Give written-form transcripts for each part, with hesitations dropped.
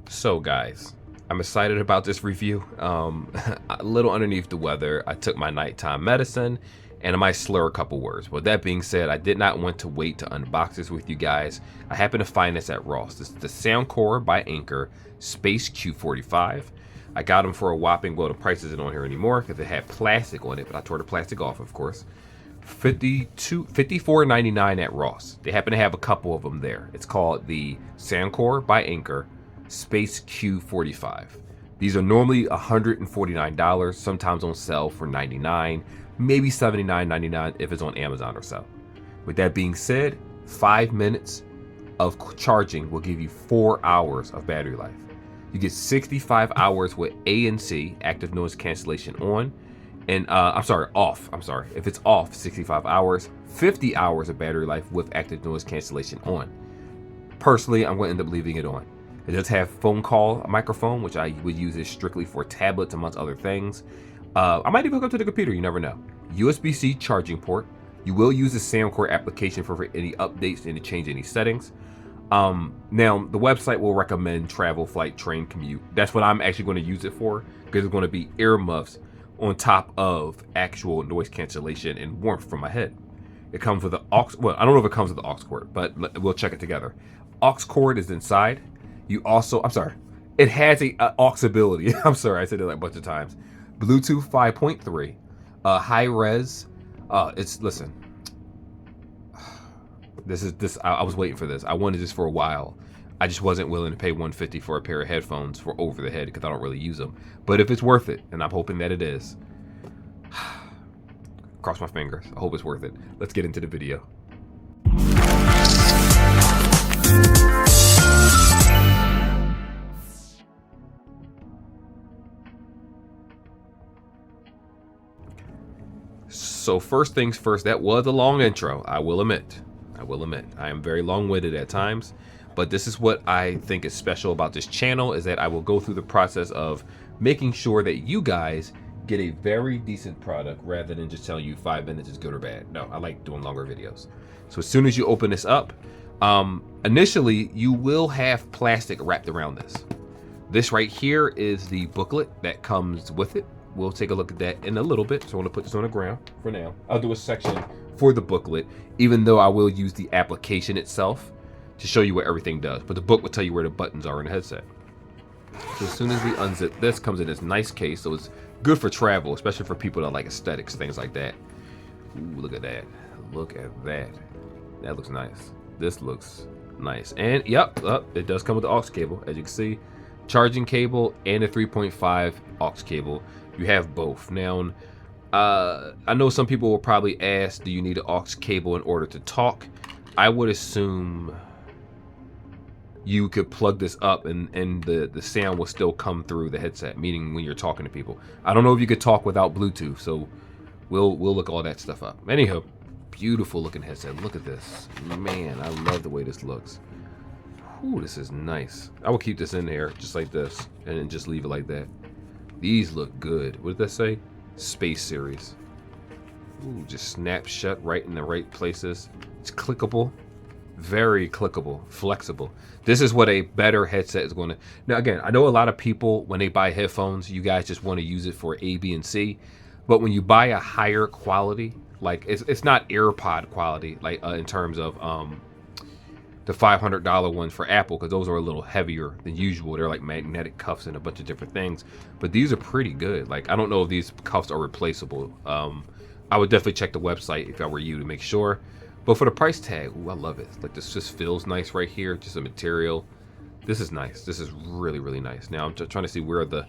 So guys, I'm excited about this review. A little underneath the weather. I took my nighttime medicine and I might slur a couple words. With that being said, I did not want to wait to unbox this with you guys. I happened to find this at Ross. This is the Soundcore by Anker Space Q45. I got them for a whopping, well, the price isn't on here anymore because it had plastic on it, but I tore the plastic off, of course. $54.99 at Ross. They happen to have a couple of them there. It's called the Soundcore by Anker Space Q45. These are normally $149, sometimes on sale for $99, maybe $79.99 if it's on Amazon or so. With that being said, 5 minutes of charging will give you 4 hours of battery life. You get 65 hours with ANC, active noise cancellation on, and off. If it's off, 65 hours, 50 hours of battery life with active noise cancellation on. Personally, I'm going to end up leaving it on. It does have phone call microphone, which I would use this strictly for tablets amongst other things. I might even hook up to the computer, you never know. USB-C charging port. You will use the Soundcore application for any updates and to change any settings. Now, the website will recommend travel, flight, train, commute. That's what I'm actually going to use it for, because it's going to be earmuffs on top of actual noise cancellation and warmth from my head. It comes with the aux, well, I don't know if it comes with the aux cord, but we'll check it together. Aux cord is inside. You also, it has a aux ability. I said it like a bunch of times. Bluetooth 5.3, high res. Listen, I was waiting for this. I wanted this for a while. I just wasn't willing to pay $150 for a pair of headphones for over the head because I don't really use them. But if it's worth it, and I'm hoping that it is, cross my fingers. I hope it's worth it. Let's get into the video. So first things first, that was a long intro. I will admit. I am very long-winded at times. But this is what I think is special about this channel, is that I will go through the process of making sure that you guys get a very decent product rather than just telling you 5 minutes is good or bad. No, I like doing longer videos. So as soon as you open this up, initially you will have plastic wrapped around this. This right here is the booklet that comes with it. We'll take a look at that in a little bit. So I want to put this on the ground for now. I'll do a section for the booklet, even though I will use the application itself to show you what everything does, but the book will tell you where the buttons are in the headset. So as soon as we unzip this, comes in this nice case, so it's good for travel, especially for people that like aesthetics, things like that. Ooh, look at that. Look at that. That looks nice. This looks nice. And yep, it does come with the aux cable, as you can see. Charging cable and a 3.5 aux cable. You have both. Now, I know some people will probably ask, do you need an aux cable in order to talk? I would assume you could plug this up and the sound will still come through the headset, meaning when you're talking to people. I don't know if you could talk without Bluetooth, so we'll look all that stuff up. Anyhow, beautiful looking headset. Look at this. Man, I love the way this looks. Ooh, this is nice. I will keep this in there just like this and then just leave it like that. These look good. What did that say? Space Series. Ooh, just snap shut right in the right places. It's clickable. Very clickable, flexible. This is what a better headset is going to. Now again, I know a lot of people, when they buy headphones, you guys just want to use it for A, B, and C. But when you buy a higher quality, like it's not AirPod quality, like in terms of the $500 ones for Apple, because those are a little heavier than usual. They're like magnetic cuffs and a bunch of different things. But these are pretty good. Like, I don't know if these cuffs are replaceable. I would definitely check the website if I were you to make sure. But for the price tag, ooh, I love it. Like, this just feels nice right here. Just a material. This is nice. This is really, really nice. Now I'm just trying to see where are the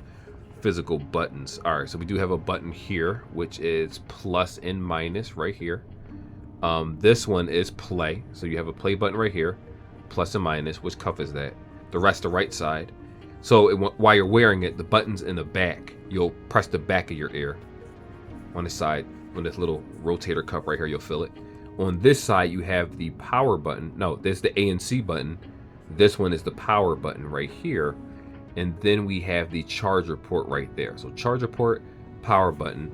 physical buttons. All right, so we do have a button here, which is plus and minus right here. This one is play. So you have a play button right here, plus and minus. Which cuff is that? The rest the right side. So while you're wearing it, the button's in the back. You'll press the back of your ear on the side. On this little rotator cuff right here, you'll feel it. On this side, you have the power button. No, there's the ANC button. This one is the power button right here. And then we have the charger port right there. So charger port, power button,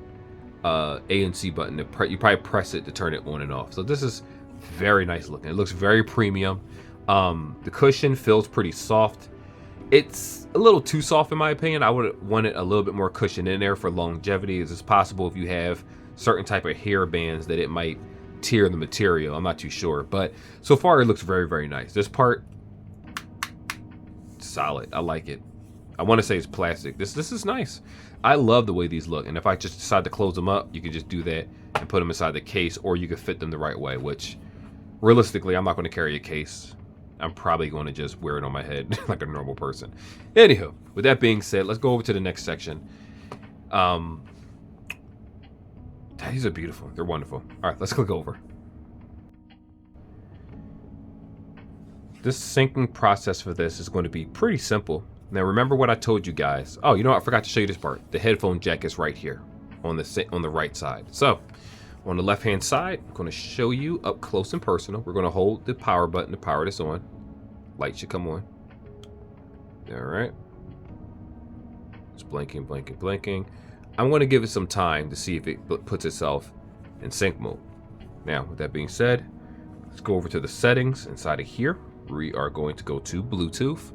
ANC button. You probably press it to turn it on and off. So this is very nice looking. It looks very premium. The cushion feels pretty soft. It's a little too soft in my opinion. I would want it a little bit more cushion in there for longevity. It's possible if you have certain type of hair bands that it might tear the material. I'm not too sure, but so far it looks very, very nice. This part, solid. I like it. I want to say it's plastic. This is nice. I love the way these look, and if I just decide to close them up, you can just do that and put them inside the case, or you can fit them the right way, which realistically I'm not going to carry a case. I'm probably going to just wear it on my head like a normal person. Anywho, with that being said, let's go over to the next section. These are beautiful. They're wonderful. All right, let's click over. This syncing process for this is going to be pretty simple. Now remember what I told you guys. Oh, you know what? I forgot to show you this part. The headphone jack is right here on the right side. So on the left hand side, I'm going to show you up close and personal. We're going to hold the power button to power this on. Light should come on. All right. It's blinking, blinking, blinking. I'm going to give it some time to see if it puts itself in sync mode. Now, with that being said, let's go over to the settings inside of here. We are going to go to Bluetooth,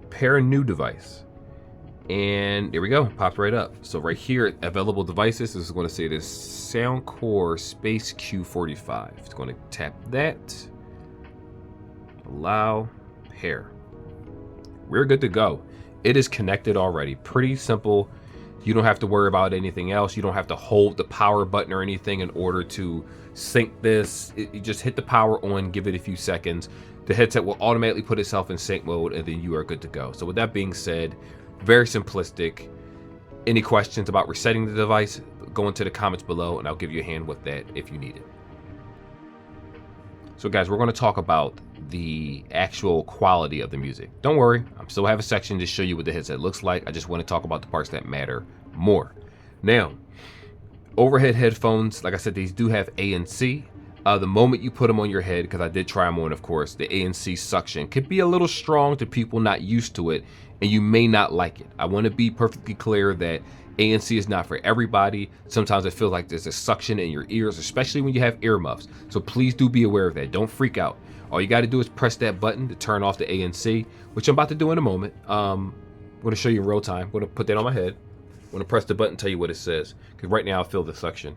pair a new device, and there we go, popped right up. So right here, available devices, this is going to say this Soundcore Space Q45. It's going to tap that, allow, pair. We're good to go. It is connected already. Pretty simple. You don't have to worry about anything else. You don't have to hold the power button or anything in order to sync this. You just hit the power on, give it a few seconds. The headset will automatically put itself in sync mode, and then you are good to go. So with that being said, very simplistic. Any questions about resetting the device, go into the comments below and I'll give you a hand with that if you need it. So guys, we're going to talk about the actual quality of the music. Don't worry, I still have a section to show you what the headset looks like. I just want to talk about the parts that matter more. Now, overhead headphones, like I said, these do have ANC. The moment you put them on your head, because I did try them on, of course, the ANC suction could be a little strong to people not used to it, and you may not like it. I want to be perfectly clear that ANC is not for everybody. Sometimes it feels like there's a suction in your ears, especially when you have earmuffs. So please do be aware of that. Don't freak out. All you got to do is press that button to turn off the ANC, which I'm about to do in a moment. I'm going to show you in real time. I'm going to put that on my head. I'm going to press the button, tell you what it says, because right now I feel the suction.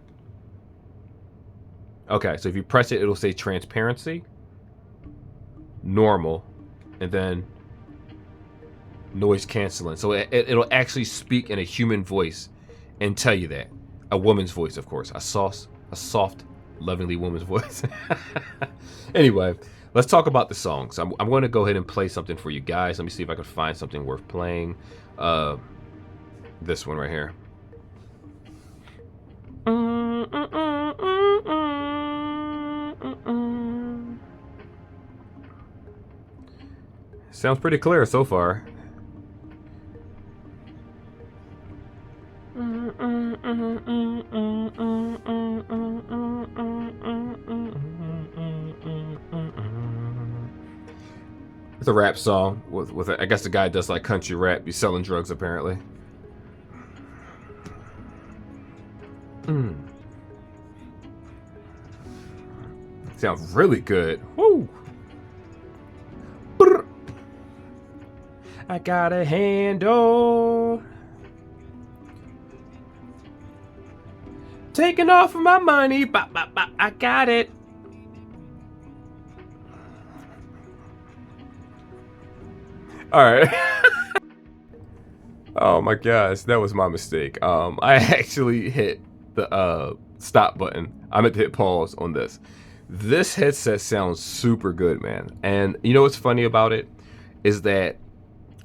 Okay, so if you press it, it'll say transparency, normal, and then noise canceling. So it'll actually speak in a human voice and tell you that. A woman's voice, of course. A soft, lovingly woman's voice. Anyway, let's talk about the songs. I'm going to go ahead and play something for you guys. Let me see if I can find something worth playing. This one right here. Sounds pretty clear so far. It's a rap song with I guess the guy does like country rap. He's selling drugs apparently. Sounds really good. Woo! I got a handle taking off of my money. Bop, bop, bop. I got it. All right. Oh my gosh, that was my mistake. I actually hit the stop button. I meant to hit pause on this. This headset sounds super good, man. And you know what's funny about it is that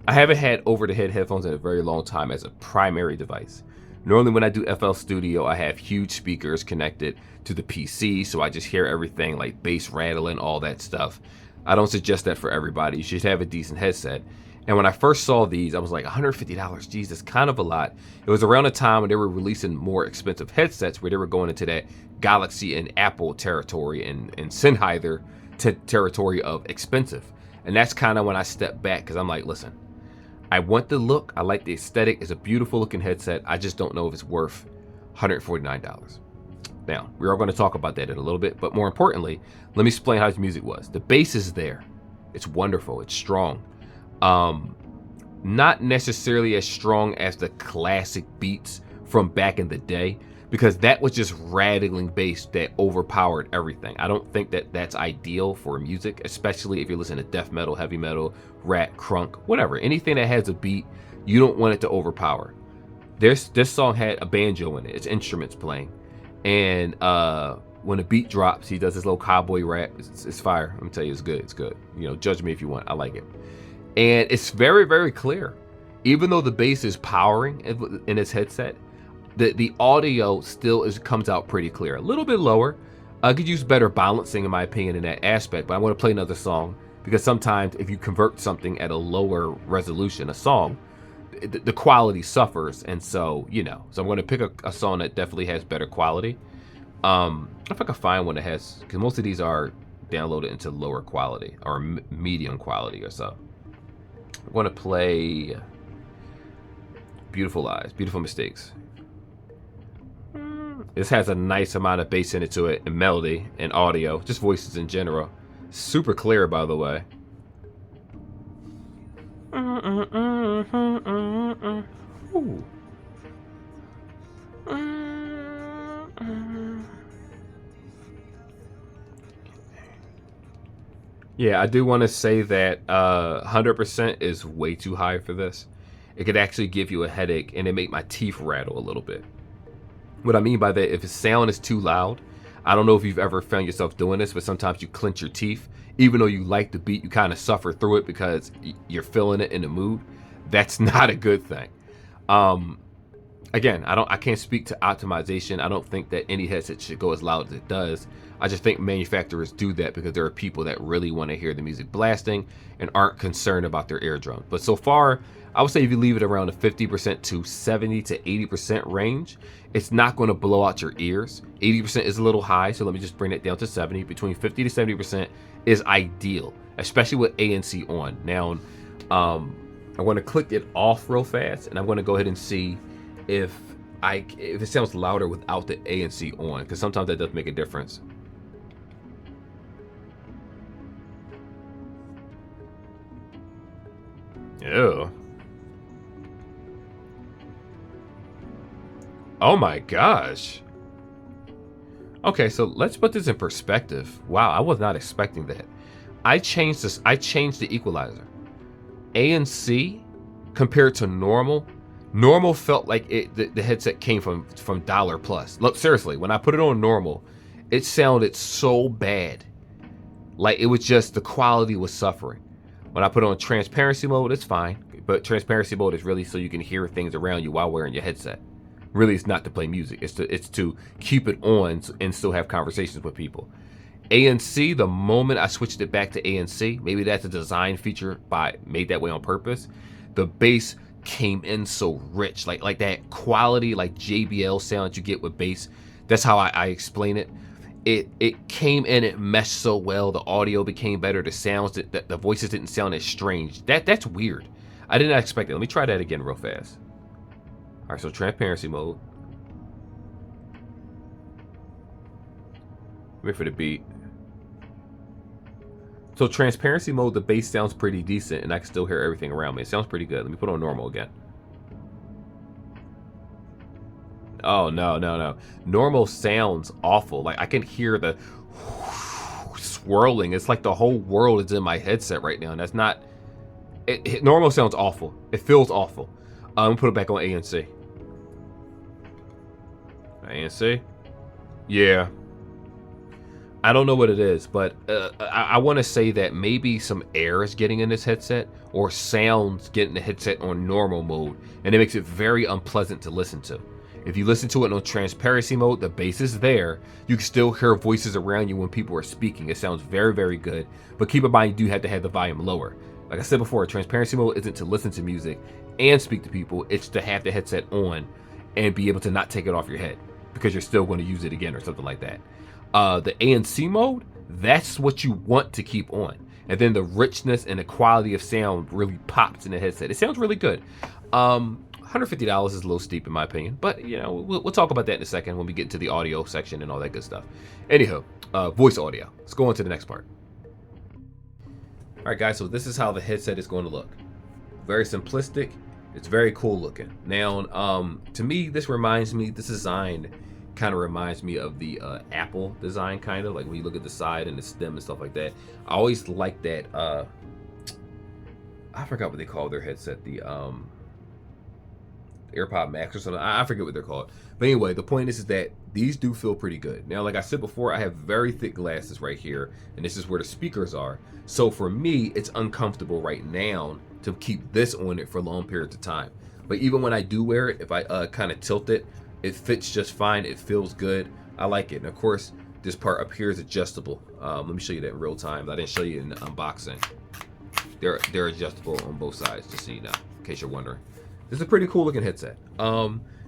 I haven't had over-the-head headphones in a very long time as a primary device. Normally when I do FL Studio, I have huge speakers connected to the PC, so I just hear everything like bass rattling, all that stuff. I don't suggest that for everybody. You should have a decent headset. And when I first saw these, I was like, $150, geez, that's kind of a lot. It was around the time when they were releasing more expensive headsets where they were going into that Galaxy and Apple territory and Sennheiser territory of expensive. And that's kind of when I stepped back because I'm like, listen, I want the look. I like the aesthetic. It's a beautiful looking headset. I just don't know if it's worth $149. Now, we are going to talk about that in a little bit, but more importantly, let me explain how his music was. The bass is there. It's wonderful. It's strong. Not necessarily as strong as the classic beats from back in the day, because that was just rattling bass that overpowered everything. I don't think that that's ideal for music, especially if you're listening to death metal, heavy metal, rap, crunk, whatever. Anything that has a beat, you don't want it to overpower. This song had a banjo in it. It's instruments playing. And when the beat drops, he does this little cowboy rap. It's fire. Let me tell you, it's good. It's good. You know, judge me if you want. I like it. And it's very, very clear. Even though the bass is powering in his headset, the audio still comes out pretty clear. A little bit lower. I could use better balancing, in my opinion, in that aspect. But I want to play another song, because sometimes if you convert something at a lower resolution, a song, the quality suffers. And so, you know, so I'm going to pick a song that definitely has better quality. If I can find one that has, because most of these are downloaded into lower quality or medium quality or so. I'm going to play Beautiful Lies, Beautiful Mistakes. This has a nice amount of bass in it to it, and melody and audio, just voices in general. Super clear, by the way. Ooh. Yeah, I do want to say that 100% is way too high for this. It could actually give you a headache, and it make my teeth rattle a little bit. What I mean by that, if the sound is too loud, I don't know if you've ever found yourself doing this, but sometimes you clench your teeth. Even though you like the beat, you kind of suffer through it because you're feeling it in the mood. That's not a good thing. Again, I can't speak to optimization. I don't think that any headset should go as loud as it does. I just think manufacturers do that because there are people that really want to hear the music blasting and aren't concerned about their eardrum. But so far, I would say if you leave it around the 50% to 70 to 80% range, it's not going to blow out your ears. 80% is a little high, so let me just bring it down to 70. Between 50 to 70% is ideal, especially with ANC on. Now, I'm going to click it off real fast, and I'm going to go ahead and see if it sounds louder without the ANC on, because sometimes that does make a difference. Ew. Oh my gosh. Okay, so let's put this in perspective. Wow, I was not expecting that. I changed the equalizer. ANC compared to normal felt like the headset came from dollar plus. Look, seriously, when I put it on normal, it sounded so bad. Like it was just, the quality was suffering. When I put on transparency mode, it's fine. But transparency mode is really so you can hear things around you while wearing your headset. Really, it's not to play music. It's to keep it on and still have conversations with people. ANC, the moment I switched it back to ANC, maybe that's a design feature made that way on purpose. The bass came in so rich, like that quality, like JBL sound you get with bass. That's how I explain it. It came in, it meshed so well. The audio became better. The sounds, the voices didn't sound as strange. That's weird. I did not expect it. Let me try that again real fast. All right, so transparency mode. Wait for the beat. So transparency mode, the bass sounds pretty decent, and I can still hear everything around me. It sounds pretty good. Let me put on normal again. Oh, no. Normal sounds awful. Like I can hear the swirling. It's like the whole world is in my headset right now, and that's not... normal sounds awful. It feels awful. I'm gonna put it back on ANC. ANC? Yeah. I don't know what it is, but I want to say that maybe some air is getting in this headset, or sounds getting the headset on normal mode, and it makes it very unpleasant to listen to. If you listen to it on transparency mode, the bass is there. You can still hear voices around you when people are speaking. It sounds very, very good. But keep in mind, you do have to have the volume lower. Like I said before, transparency mode isn't to listen to music and speak to people. It's to have the headset on and be able to not take it off your head, because you're still going to use it again or something like that. The ANC mode, that's what you want to keep on. And then the richness and the quality of sound really pops in the headset. It sounds really good. $150 is a little steep in my opinion, but you know, we'll talk about that in a second when we get into the audio section and all that good stuff. Anyhow, voice audio. Let's go on to the next part. All right, guys, so this is how the headset is going to look. very simplistic. It's very cool looking. Now, to me, this design kind of reminds me of the Apple design, kind of like when you look at the side and the stem and stuff like that. I always like that. I forgot what they call their headset, the AirPod Max or something. I forget what they're called. But anyway, the point is that these do feel pretty good. Now, like I said before, I have very thick glasses right here, and this is where the speakers are. So for me, it's uncomfortable right now to keep this on it for long periods of time. But even when I do wear it, if I kind of tilt it, it fits just fine. It feels good. I like it. And of course, this part up here is adjustable. Let me show you that in real time. I didn't show you in the unboxing. They're adjustable on both sides, just so you know, in case you're wondering. This is a pretty cool looking headset.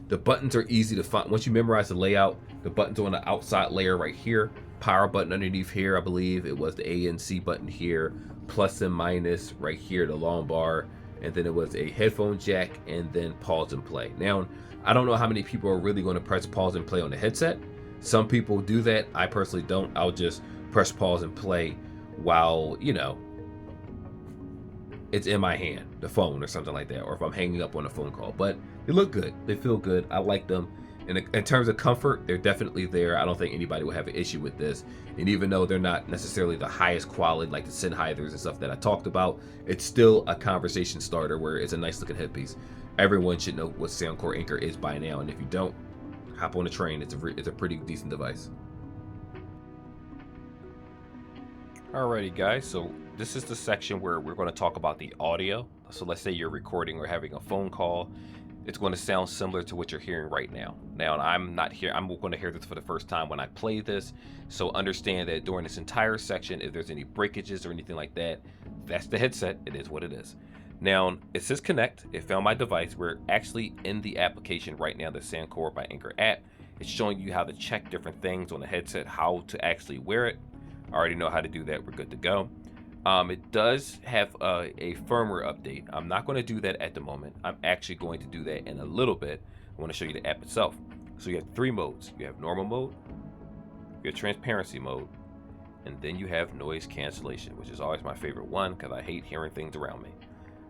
The buttons are easy to find. Once you memorize the layout, the buttons are on the outside layer right here. Power button underneath here, I believe. It was the A and C button here. Plus and minus right here, the long bar. And then it was a headphone jack and then pause and play. Now, I don't know how many people are really going to press pause and play on the headset. Some people do that. I personally don't. I'll just press pause and play while, you know, it's in my hand, the phone or something like that, or if I'm hanging up on a phone call. But they look good. They feel good. I like them. And in terms of comfort, they're definitely there. I don't think anybody will have an issue with this. And even though they're not necessarily the highest quality, like the Sennheisers and stuff that I talked about, it's still a conversation starter where it's a nice looking headpiece. Everyone should know what Soundcore Anker is by now. And if you don't, hop on the train. It's a pretty decent device. Alrighty guys, so this is the section where we're going to talk about the audio. So let's say you're recording or having a phone call. It's going to sound similar to what you're hearing right now. Now, I'm not here. I'm going to hear this for the first time when I play this. So understand that during this entire section, if there's any breakages or anything like that, that's the headset. It is what it is. Now, it says connect. It found my device. We're actually in the application right now, the Soundcore by Anker app. It's showing you how to check different things on the headset, how to actually wear it. I already know how to do that. We're good to go. It does have a firmware update. I'm not going to do that at the moment. I'm actually going to do that in a little bit. I want to show you the app itself. So you have three modes. You have normal mode, you have transparency mode, and then you have noise cancellation, which is always my favorite one because I hate hearing things around me.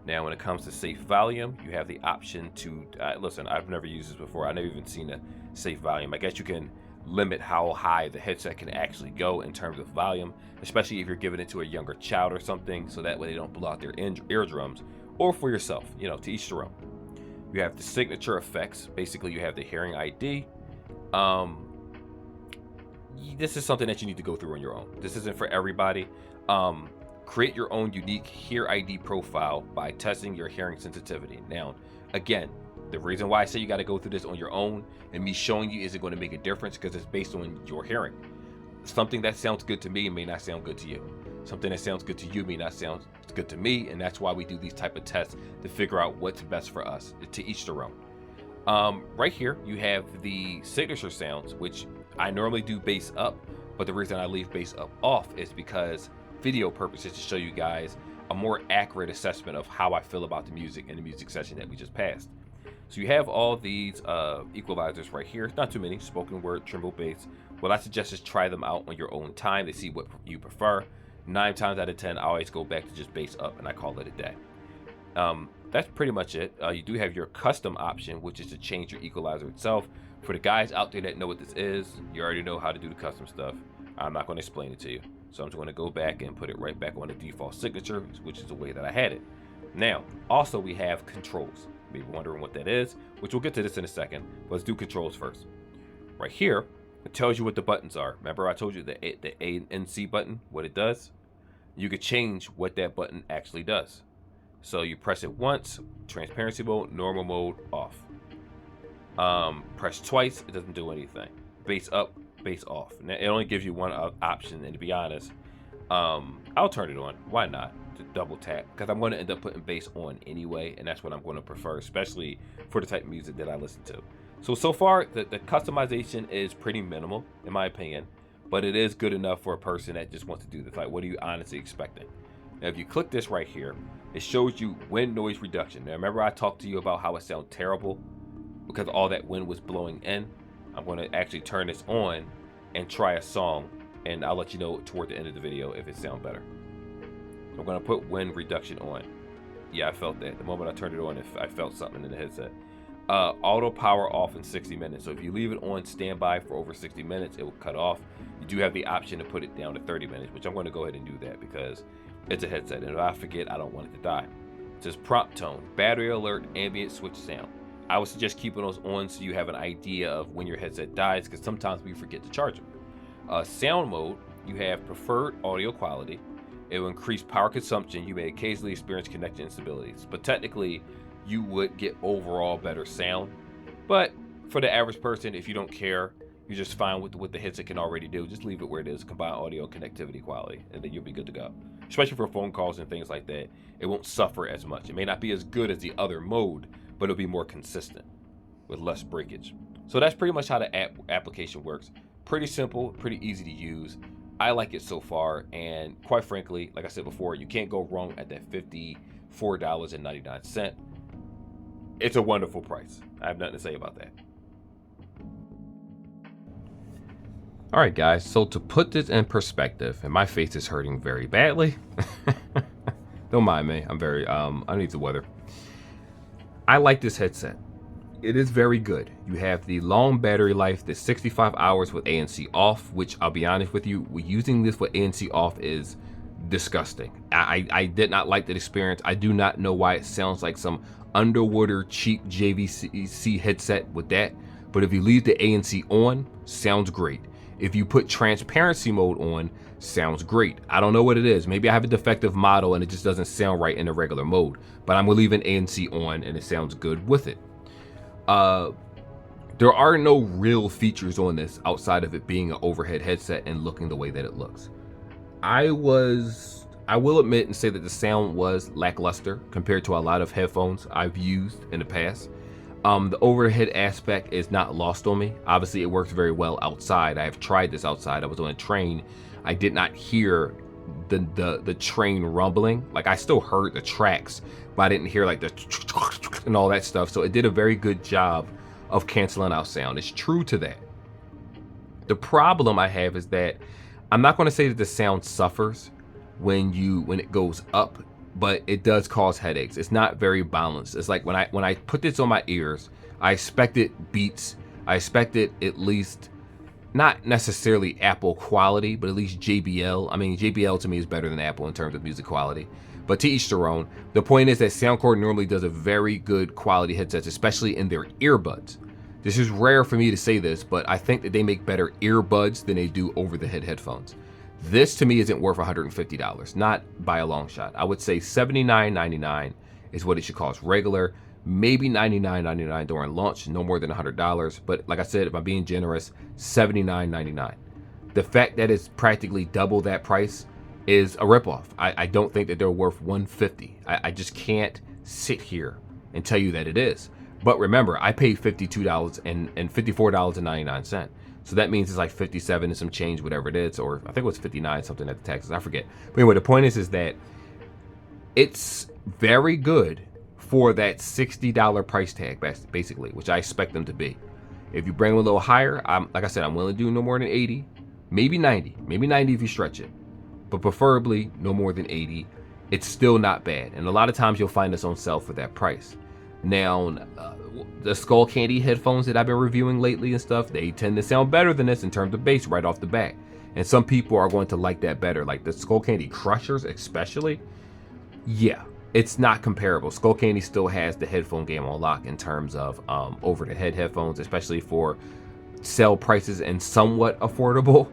Now, when it comes to safe volume, you have the option to, listen, I've never used this before. I've never even seen a safe volume. I guess you can limit how high the headset can actually go in terms of volume, especially if you're giving it to a younger child or something, so that way they don't blow out their eardrums, or for yourself, you know, to each their own. You have the signature effects. Basically, you have the hearing ID. This is something that you need to go through on your own. This isn't for everybody. Create your own unique Hear ID profile by testing your hearing sensitivity. Now, again, the reason why I say you got to go through this on your own and me showing you isn't going to make a difference because it's based on your hearing. Something that sounds good to me may not sound good to you. Something that sounds good to you may not sound good to me, and that's why we do these type of tests to figure out what's best for us, to each their own. Right here, you have the signature sounds, which I normally do bass up, but the reason I leave bass up off is because video purposes, to show you guys a more accurate assessment of how I feel about the music in the music session that we just passed. So you have all these equalizers right here. Not too many. Spoken word, tremble, bass. What I suggest is try them out on your own time to see what you prefer. 9 times out of 10, I always go back to just bass up and I call it a day. That's pretty much it. You do have your custom option, which is to change your equalizer itself. For the guys out there that know what this is, you already know how to do the custom stuff. I'm not going to explain it to you. So I'm just going to go back and put it right back on the default signature, which is the way that I had it. Now, also we have controls. Maybe wondering what that is, which we'll get to this in a second. But let's do controls first. Right here, it tells you what the buttons are. Remember I told you the A and C button, what it does? You could change what that button actually does. So you press it once, transparency mode, normal mode, off. Press twice, it doesn't do anything. Bass up, bass off. Now, it only gives you one option, and to be honest, I'll turn it on. Why not? To double tap, because I'm going to end up putting bass on anyway, and that's what I'm going to prefer, especially for the type of music that I listen to. So far, the customization is pretty minimal, in my opinion, but it is good enough for a person that just wants to do this. Like, what are you honestly expecting? Now, if you click this right here, it shows you wind noise reduction. Now, remember I talked to you about how it sounded terrible because all that wind was blowing in? I'm going to actually turn this on and try a song, and I'll let you know toward the end of the video if it sounds better. So I'm going to put wind reduction on. Yeah, I felt that. The moment I turned it on, I felt something in the headset. Auto power off in 60 minutes. So if you leave it on standby for over 60 minutes, it will cut off. You do have the option to put it down to 30 minutes, which I'm going to go ahead and do that because it's a headset. And if I forget, I don't want it to die. It says prompt tone, battery alert, ambient switch sound. I would suggest keeping those on so you have an idea of when your headset dies, because sometimes we forget to charge them. Sound mode, you have preferred audio quality. It will increase power consumption. You may occasionally experience connection instabilities, but technically you would get overall better sound. But for the average person, if you don't care, you're just fine with what the headset can already do, just leave it where it is, combine audio and connectivity quality, and then you'll be good to go. Especially for phone calls and things like that, it won't suffer as much. It may not be as good as the other mode, but it'll be more consistent with less breakage. So that's pretty much how the application works. Pretty simple, pretty easy to use. I like it so far, and quite frankly, like I said before, you can't go wrong at that $54.99. It's a wonderful price. I have nothing to say about that. All right, guys, so to put this in perspective, and my face is hurting very badly. Don't mind me. I'm very underneath the weather. I like this headset. It is very good. You have the long battery life, the 65 hours with ANC off, which I'll be honest with you, using this with ANC off is disgusting. I did not like that experience. I do not know why it sounds like some underwater cheap JVC headset with that. But if you leave the ANC on, sounds great. If you put transparency mode on, sounds great. I don't know what it is. Maybe I have a defective model and it just doesn't sound right in the regular mode. But I'm leaving ANC on and it sounds good with it. There are no real features on this outside of it being an overhead headset and looking the way that it looks. I will admit and say that the sound was lackluster compared to a lot of headphones I've used in the past. The overhead aspect is not lost on me. Obviously, it works very well outside. I have tried this outside. I was on a train. I did not hear the train rumbling. Like, I still heard the tracks, but I didn't hear like the and all that stuff. So it did a very good job of canceling out sound. It's true to that. The problem I have is that I'm not going to say that the sound suffers when it goes up, but it does cause headaches. It's not very balanced. It's like when I put this on my ears, I expected beats. I expected at least not necessarily Apple quality, but at least JBL. I mean, JBL to me is better than Apple in terms of music quality, but to each their own. The point is that Soundcore normally does a very good quality headsets, especially in their earbuds. This is rare for me to say this, but I think that they make better earbuds than they do over-the-head headphones. This to me isn't worth $150, not by a long shot. I would say $79.99 is what it should cost regular, maybe $99.99 during launch, no more than $100. But like I said, if I'm being generous, $79.99. The fact that it's practically double that price is a ripoff. I don't think that they're worth $150. I just can't sit here and tell you that it is. But remember, I paid $52 and $54.99. So that means it's like 57 and some change, whatever it is, or I think it was 59 something at the taxes. I forget. But anyway, the point is that it's very good for that $60 price tag, basically, which I expect them to be. If you bring them a little higher, like I said, I'm willing to do no more than 80, maybe 90 if you stretch it, but preferably no more than 80. It's still not bad, and a lot of times you'll find this on sale for that price. Now, the Skull Candy headphones that I've been reviewing lately and stuff, they tend to sound better than this in terms of bass right off the bat. And some people are going to like that better. Like the Skull Candy Crushers especially. Yeah, it's not comparable. Skull Candy still has the headphone game on lock in terms of over-the-head headphones, especially for sale prices and somewhat affordable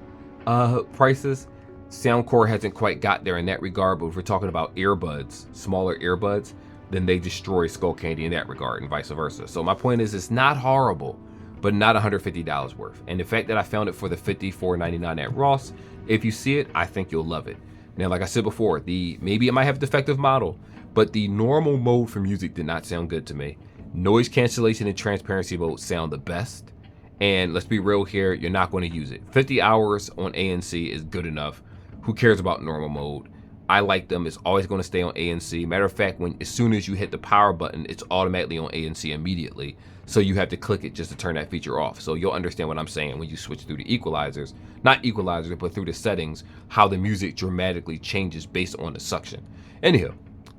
prices. Soundcore hasn't quite got there in that regard, but if we're talking about earbuds, smaller earbuds, then they destroy Skull Candy in that regard and vice versa. So my point is, it's not horrible, but not $150 worth. And the fact that I found it for the $54.99 at Ross, if you see it, I think you'll love it. Now, like I said before, maybe it might have a defective model, but the normal mode for music did not sound good to me. Noise cancellation and transparency mode sound the best. And let's be real here, you're not going to use it. 50 hours on ANC is good enough. Who cares about normal mode? I like them. It's always going to stay on ANC. Matter of fact, as soon as you hit the power button, it's automatically on ANC immediately. So you have to click it just to turn that feature off. So you'll understand what I'm saying when you switch through the equalizers, not equalizers, but through the settings, how the music dramatically changes based on the suction. Anyhow,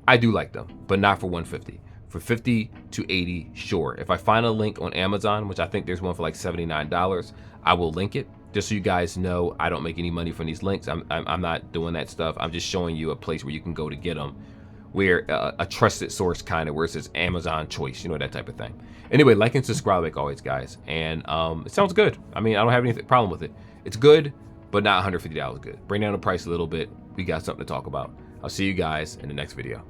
I do like them, but not for 150. For 50 to 80, sure. If I find a link on Amazon, which I think there's one for like $79, I will link it just so you guys know I don't make any money from these links. I'm not doing that stuff. I'm just showing you a place where you can go to get them, where a trusted source kind of, where it says Amazon choice, you know, that type of thing. Anyway, like and subscribe like always, guys. And it sounds good. I mean, I don't have any problem with it. It's good, but not $150 good. Bring down the price a little bit. We got something to talk about. I'll see you guys in the next video.